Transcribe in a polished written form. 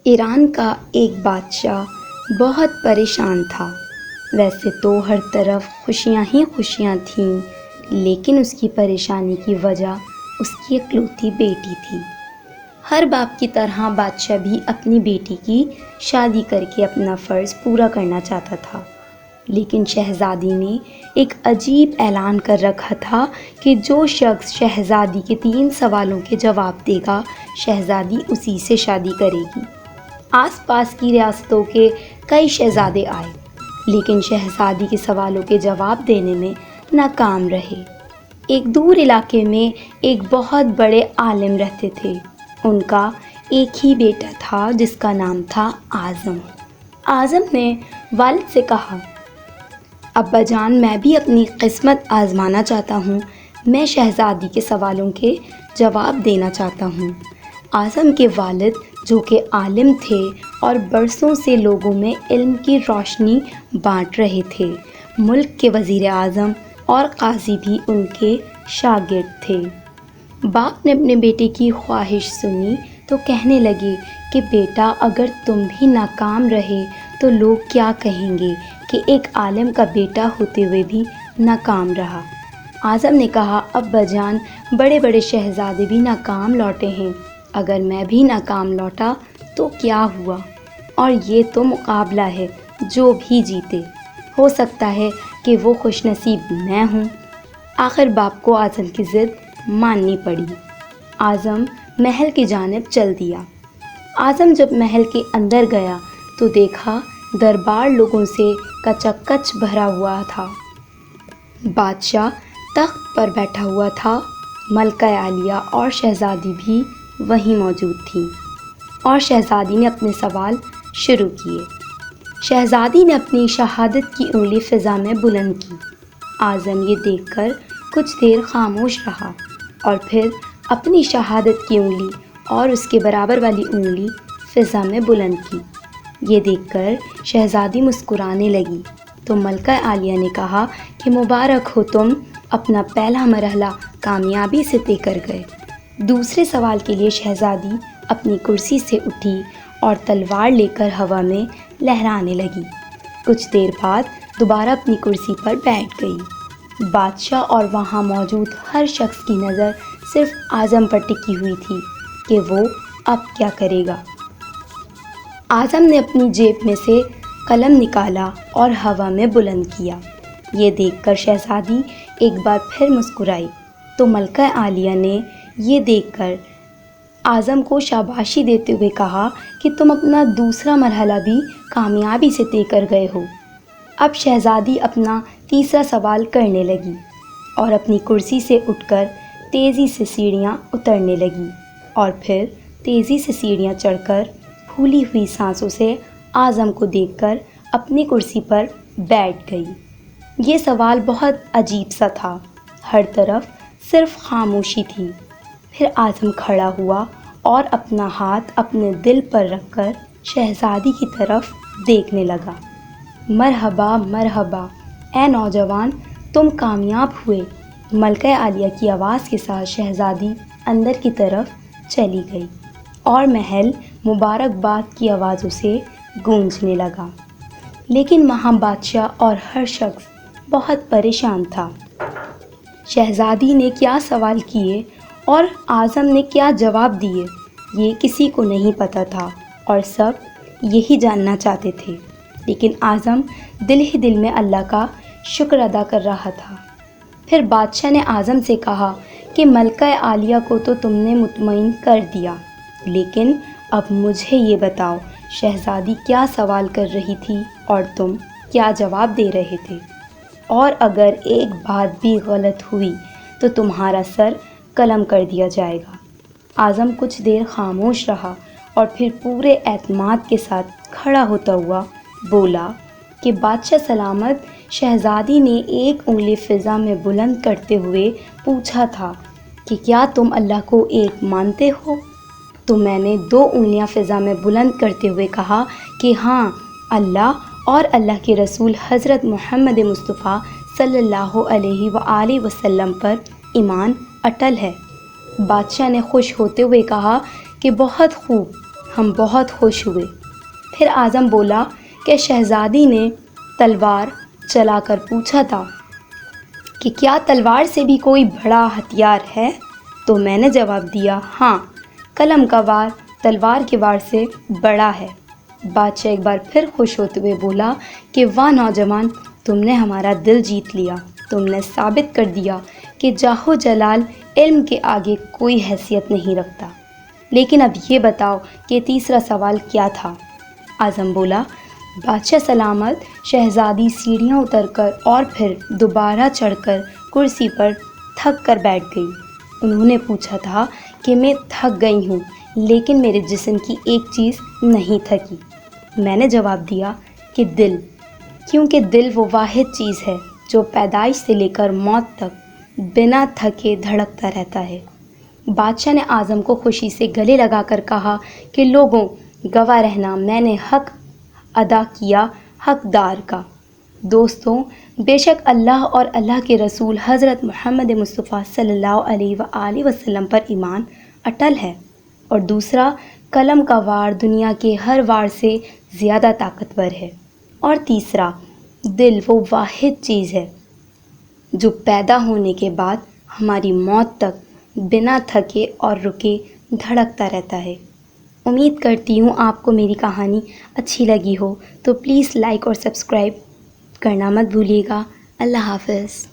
ایران کا ایک بادشاہ بہت پریشان تھا۔ ویسے تو ہر طرف خوشیاں ہی خوشیاں تھیں، لیکن اس کی پریشانی کی وجہ اس کی اکلوتی بیٹی تھی۔ ہر باپ کی طرح بادشاہ بھی اپنی بیٹی کی شادی کر کے اپنا فرض پورا کرنا چاہتا تھا، لیکن شہزادی نے ایک عجیب اعلان کر رکھا تھا کہ جو شخص شہزادی کے 3 سوالوں کے جواب دے گا، شہزادی اسی سے شادی کرے گی۔ آس پاس کی ریاستوں کے کئی شہزادے آئے، لیکن شہزادی کے سوالوں کے جواب دینے میں ناکام رہے۔ ایک دور علاقے میں ایک بہت بڑے عالم رہتے تھے۔ ان کا ایک ہی بیٹا تھا جس کا نام تھا اعظم۔ اعظم نے والد سے کہا، ابا جان، میں بھی اپنی قسمت آزمانا چاہتا ہوں، میں شہزادی کے سوالوں کے جواب دینا چاہتا ہوں۔ اعظم کے والد جو کہ عالم تھے اور برسوں سے لوگوں میں علم کی روشنی بانٹ رہے تھے، ملک کے وزیر اعظم اور قاضی بھی ان کے شاگرد تھے۔ باپ نے اپنے بیٹے کی خواہش سنی تو کہنے لگے کہ بیٹا، اگر تم بھی ناکام رہے تو لوگ کیا کہیں گے کہ ایک عالم کا بیٹا ہوتے ہوئے بھی ناکام رہا۔ اعظم نے کہا، ابا جان، بڑے بڑے شہزادے بھی ناکام لوٹے ہیں، اگر میں بھی ناکام لوٹا تو کیا ہوا؟ اور یہ تو مقابلہ ہے، جو بھی جیتے، ہو سکتا ہے کہ وہ خوش نصیب میں ہوں۔ آخر باپ کو اعظم کی ضد ماننی پڑی۔ اعظم محل کی جانب چل دیا۔ اعظم جب محل کے اندر گیا تو دیکھا دربار لوگوں سے کچا بھرا ہوا تھا۔ بادشاہ تخت پر بیٹھا ہوا تھا، ملکہ عالیہ اور شہزادی بھی وہیں موجود تھیں، اور شہزادی نے اپنے سوال شروع کیے۔ شہزادی نے اپنی شہادت کی انگلی فضا میں بلند کی۔ اعظم یہ دیکھ کر کچھ دیر خاموش رہا اور پھر اپنی شہادت کی انگلی اور اس کے برابر والی انگلی فضا میں بلند کی۔ یہ دیکھ کر شہزادی مسکرانے لگی تو ملکہ عالیہ نے کہا کہ مبارک ہو، تم اپنا پہلا مرحلہ کامیابی سے طے کر گئے۔ دوسرے سوال کے لیے شہزادی اپنی کرسی سے اٹھی اور تلوار لے کر ہوا میں لہرانے لگی۔ کچھ دیر بعد دوبارہ اپنی کرسی پر بیٹھ گئی۔ بادشاہ اور وہاں موجود ہر شخص کی نظر صرف اعظم پر ٹکی ہوئی تھی کہ وہ اب کیا کرے گا۔ اعظم نے اپنی جیب میں سے قلم نکالا اور ہوا میں بلند کیا۔ یہ دیکھ کر شہزادی ایک بار پھر مسکرائی تو ملکہ عالیہ نے یہ دیکھ کر اعظم کو شاباشی دیتے ہوئے کہا کہ تم اپنا دوسرا مرحلہ بھی کامیابی سے طے کر گئے ہو۔ اب شہزادی اپنا تیسرا سوال کرنے لگی اور اپنی کرسی سے اٹھ کر تیزی سے سیڑھیاں اترنے لگی اور پھر تیزی سے سیڑھیاں چڑھ کر پھولی ہوئی سانسوں سے اعظم کو دیکھ کر اپنی کرسی پر بیٹھ گئی۔ یہ سوال بہت عجیب سا تھا، ہر طرف صرف خاموشی تھی۔ پھر اعظم کھڑا ہوا اور اپنا ہاتھ اپنے دل پر رکھ کر شہزادی کی طرف دیکھنے لگا۔ مرحبا مرحبا، اے نوجوان، تم کامیاب ہوئے۔ ملکہ عالیہ کی آواز کے ساتھ شہزادی اندر کی طرف چلی گئی اور محل مبارکباد کی آوازوں سے گونجنے لگا، لیکن وہاں بادشاہ اور ہر شخص بہت پریشان تھا۔ شہزادی نے کیا سوال کیے اور اعظم نے کیا جواب دیے، یہ کسی کو نہیں پتہ تھا اور سب یہی جاننا چاہتے تھے، لیکن اعظم دل ہی دل میں اللہ کا شکر ادا کر رہا تھا۔ پھر بادشاہ نے اعظم سے کہا کہ ملکہ عالیہ کو تو تم نے مطمئن کر دیا، لیکن اب مجھے یہ بتاؤ، شہزادی کیا سوال کر رہی تھی اور تم کیا جواب دے رہے تھے؟ اور اگر ایک بات بھی غلط ہوئی تو تمہارا سر قلم کر دیا جائے گا۔ اعظم کچھ دیر خاموش رہا اور پھر پورے اعتماد کے ساتھ کھڑا ہوتا ہوا بولا کہ بادشاہ سلامت، شہزادی نے ایک انگلی فضا میں بلند کرتے ہوئے پوچھا تھا کہ کیا تم اللہ کو ایک مانتے ہو؟ تو میں نے 2 انگلیاں فضا میں بلند کرتے ہوئے کہا کہ ہاں، اللہ اور اللہ کے رسول حضرت محمد مصطفیٰ صلی اللہ علیہ وآلہ وسلم پر ایمان اٹل ہے۔ بادشاہ نے خوش ہوتے ہوئے کہا کہ بہت خوب، ہم بہت خوش ہوئے۔ پھر اعظم بولا کہ شہزادی نے تلوار چلا کر پوچھا تھا کہ کیا تلوار سے بھی کوئی بڑا ہتھیار ہے؟ تو میں نے جواب دیا، ہاں، قلم کا وار تلوار کے وار سے بڑا ہے۔ بادشاہ ایک بار پھر خوش ہوتے ہوئے بولا کہ واہ نوجوان، تم نے ہمارا دل جیت لیا، تم نے ثابت کر دیا کہ جاہ و جلال علم کے آگے کوئی حیثیت نہیں رکھتا۔ لیکن اب یہ بتاؤ کہ تیسرا سوال کیا تھا؟ اعظم بولا، بادشاہ سلامت، شہزادی سیڑھیاں اتر کر اور پھر دوبارہ چڑھ کر کرسی پر تھک کر بیٹھ گئی۔ انہوں نے پوچھا تھا کہ میں تھک گئی ہوں، لیکن میرے جسم کی ایک چیز نہیں تھکی۔ میں نے جواب دیا کہ دل، کیونکہ دل وہ واحد چیز ہے جو پیدائش سے لے کر موت تک بنا تھکے دھڑکتا رہتا ہے۔ بادشاہ نے اعظم کو خوشی سے گلے لگا کر کہا کہ لوگوں، گواہ رہنا، میں نے حق ادا کیا حقدار کا۔ دوستوں، بے شک اللہ اور اللہ کے رسول حضرت محمد مصطفیٰ صلی اللہ علیہ وآلہ وسلم پر ایمان اٹل ہے، اور دوسرا، قلم کا وار دنیا کے ہر وار سے زیادہ طاقتور ہے، اور تیسرا، دل وہ واحد چیز ہے جو پیدا ہونے کے بعد ہماری موت تک بنا تھکے اور رکے دھڑکتا رہتا ہے۔ امید کرتی ہوں آپ کو میری کہانی اچھی لگی ہو، تو پلیز لائک اور سبسکرائب کرنا مت بھولیے گا۔ اللہ حافظ۔